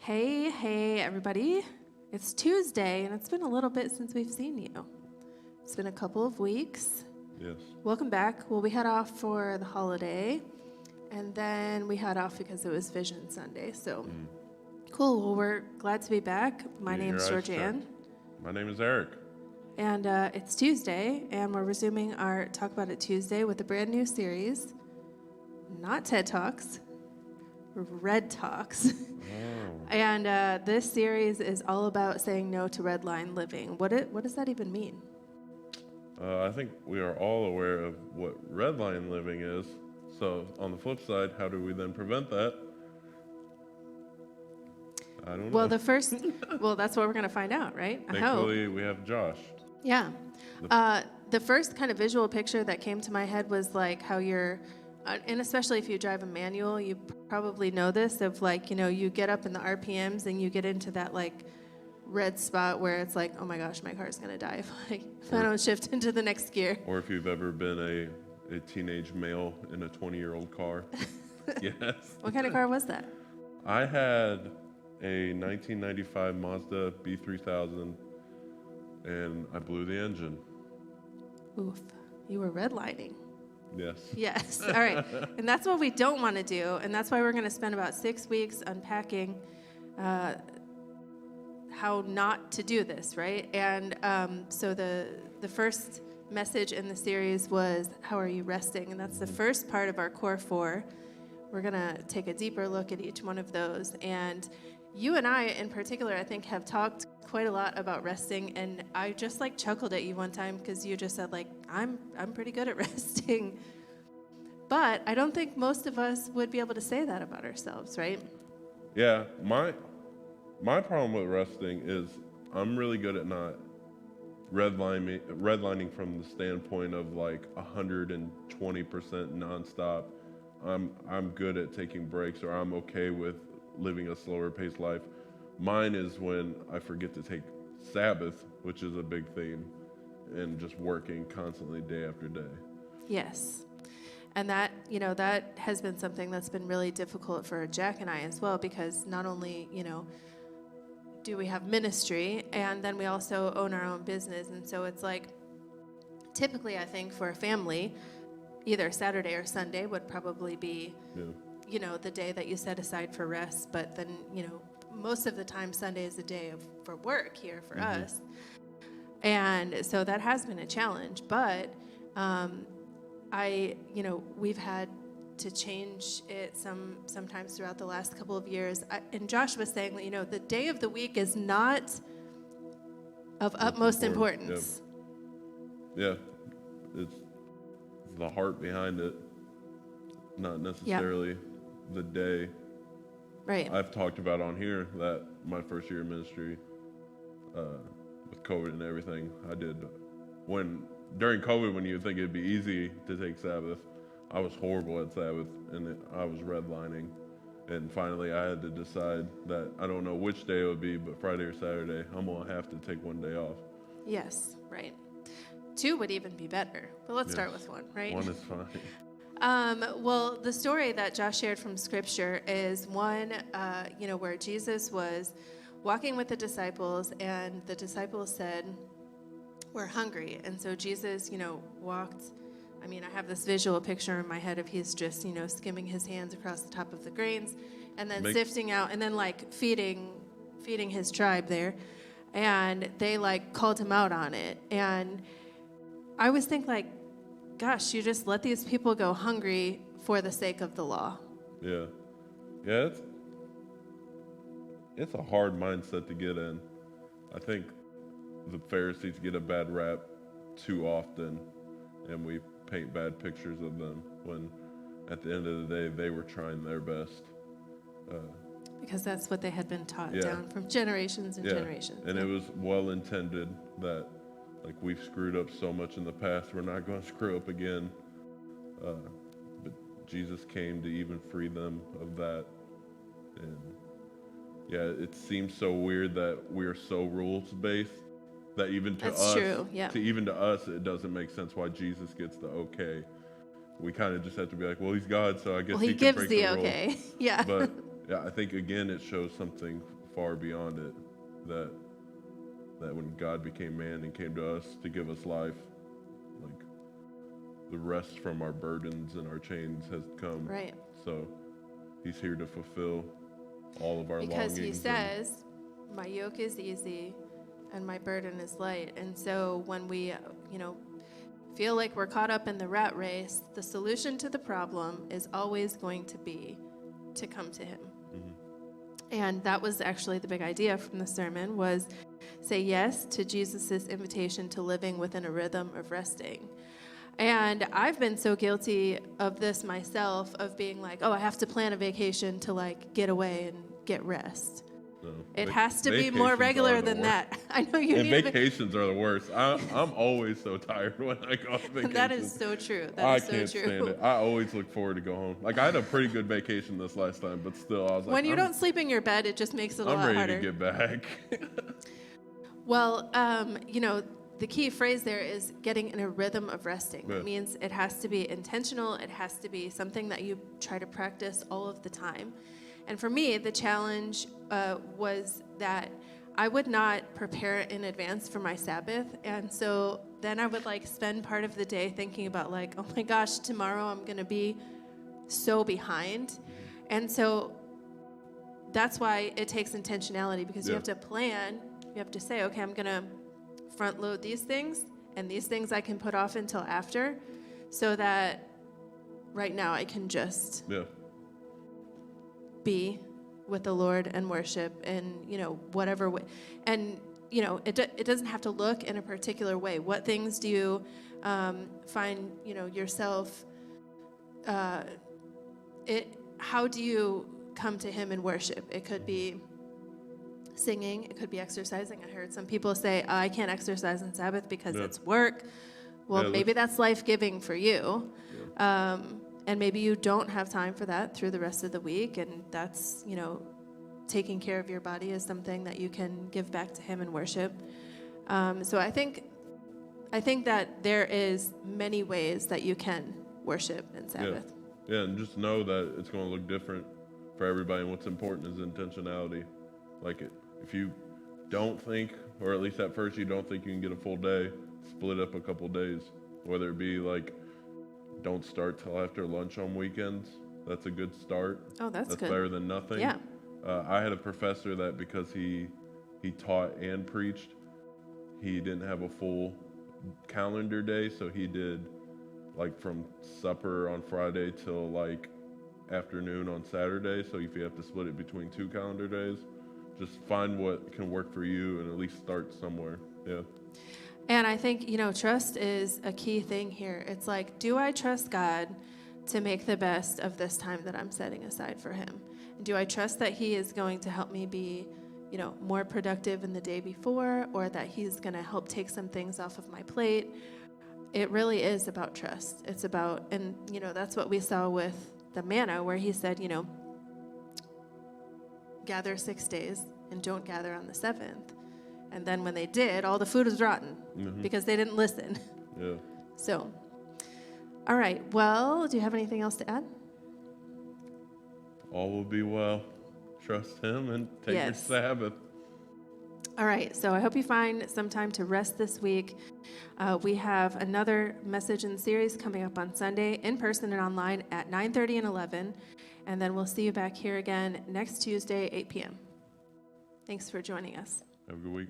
Hey, everybody. It's Tuesday, and it's been a little bit since we've seen you. It's been a couple of weeks. Yes. Welcome back. Well, we had off for the holiday, and then we had off because it was Vision Sunday. So, cool. Well, we're glad to be back. My name's Georgianne. My name is Eric. And it's Tuesday, and we're resuming our Talk About It Tuesday with a brand new series. Not TED Talks, REDTalks. Oh. And this series is all about saying no to red line living. What does that even mean? I think we are all aware of what red line living is. So on the flip side, how do we then prevent that? I don't know. Well, that's what we're going to find out, right? Thankfully, we have Josh. Yeah. The first kind of visual picture that came to my head was like how you're, and especially if you drive a manual, you probably know this, of like, you get up in the RPMs and you get into that like red spot where it's like, oh my gosh, my car's going to die if I don't shift into the next gear. Or if you've ever been a teenage male in a 20-year-old car. Yes. What kind of car was that? I had a 1995 Mazda B3000, and I blew the engine. Oof. You were redlining. Yes. Yes. All right. And that's what we don't want to do. And that's why we're going to spend about 6 weeks unpacking how not to do this, right? And so the first message in the series was, how are you resting? And that's the first part of our core 4. We're going to take a deeper look at each one of those. And you and I, in particular, I think, have talked quite a lot about resting. And I just like chuckled at you one time because you just said, like, I'm pretty good at resting. But I don't think most of us would be able to say that about ourselves, right? Yeah, my problem with resting is I'm really good at not redlining from the standpoint of like 120% nonstop. I'm good at taking breaks, or I'm okay with living a slower paced life. Mine is when I forget to take Sabbath, which is a big theme, and just working constantly day after day. Yes. And that, that has been something that's been really difficult for Jack and I as well, because not only, do we have ministry, and then we also own our own business. And so it's like, typically, I think for a family, either Saturday or Sunday would probably be, the day that you set aside for rest. But then, most of the time, Sunday is a day for work here for us. And so that has been a challenge. But we've had to change it sometimes throughout the last couple of years. And Josh was saying, the day of the week is not of utmost importance. Yeah. It's the heart behind it, not necessarily the day. Right. I've talked about on here that my first year of ministry, with COVID and everything, I did during COVID, when you think it'd be easy to take Sabbath, I was horrible at Sabbath, and I was redlining. And finally, I had to decide that I don't know which day it would be, but Friday or Saturday, I'm going to have to take one day off. Yes, right. 2 would even be better, but let's start with 1, right? 1 is fine. Well, the story that Josh shared from Scripture is one, where Jesus was walking with the disciples, and the disciples said, we're hungry. And so Jesus, walked. I have this visual picture in my head of he's just, skimming his hands across the top of the grains and then sifting out and then like feeding his tribe there. And they like called him out on it. And I always think like, gosh, you just let these people go hungry for the sake of the law. Yeah. Yeah, it's a hard mindset to get in. I think the Pharisees get a bad rap too often, and we paint bad pictures of them when at the end of the day they were trying their best. Because that's what they had been taught down from generations and generations. And it was well intended that like we've screwed up so much in the past, we're not going to screw up again. But Jesus came to even free them of that. And it seems so weird that we're so rules based that even to That's us, true. Yeah. to us, it doesn't make sense why Jesus gets the okay. We kind of just have to be like, well, he's God, so I guess he can gives break the the rules. okay. Yeah. But I think again, it shows something far beyond it, that when God became man and came to us to give us life, like the rest from our burdens and our chains has come. Right. So he's here to fulfill all of our Because longings. he says, my yoke is easy and my burden is light. And so when we, feel like we're caught up in the rat race, the solution to the problem is always going to be to come to him. And that was actually the big idea from the sermon, was say yes to Jesus' invitation to living within a rhythm of resting. And I've been so guilty of this myself, of being like, oh, I have to plan a vacation to like get away and get rest. No, It has to be more regular than that. I know you and need vacations are the worst. I'm always so tired when I go on vacation. That is so true. I can't stand it. I always look forward to go home. Like, I had a pretty good vacation this last time, but still, I was like, when you don't sleep in your bed, it just makes it a lot harder. I'm ready to get back. Well, the key phrase there is getting in a rhythm of resting. Yeah. It means it has to be intentional. It has to be something that you try to practice all of the time. And for me, the challenge was that I would not prepare in advance for my Sabbath. And so then I would spend part of the day thinking about oh my gosh, tomorrow I'm going to be so behind. And so that's why it takes intentionality, because you have to plan. You have to say, okay, I'm going to front load these things, and these things I can put off until after, so that right now I can just be with the Lord and worship in, whatever way. And, it doesn't have to look in a particular way. What things do you find, yourself, how do you come to him in worship? It could be singing, it could be exercising. I heard some people say, I can't exercise on Sabbath because it's work. Well, maybe that's life-giving for you. And maybe you don't have time for that through the rest of the week, and that's, taking care of your body is something that you can give back to him in worship. So I think that there is many ways that you can worship in Sabbath. Yeah, and just know that it's going to look different for everybody, and what's important is intentionality. If you don't think, or at least at first you don't think you can get a full day, split up a couple days, whether it be don't start till after lunch on weekends. That's a good start. Oh, that's good. That's better than nothing. Yeah. I had a professor that because he taught and preached, he didn't have a full calendar day, so he did from supper on Friday till afternoon on Saturday. So if you have to split it between 2 calendar days, just find what can work for you and at least start somewhere. Yeah. And I think, trust is a key thing here. It's do I trust God to make the best of this time that I'm setting aside for him? And do I trust that he is going to help me be, more productive in the day before, or that he's going to help take some things off of my plate? It really is about trust. It's about, and, that's what we saw with the manna, where he said, gather 6 days and don't gather on the 7th. And then when they did, all the food was rotten because they didn't listen. Yeah. So, all right. Well, do you have anything else to add? All will be well. Trust him and take your Sabbath. All right. So I hope you find some time to rest this week. We have another message in the series coming up on Sunday, in person and online at 9:30 and 11. And then we'll see you back here again next Tuesday, 8 p.m. Thanks for joining us. Have a good week.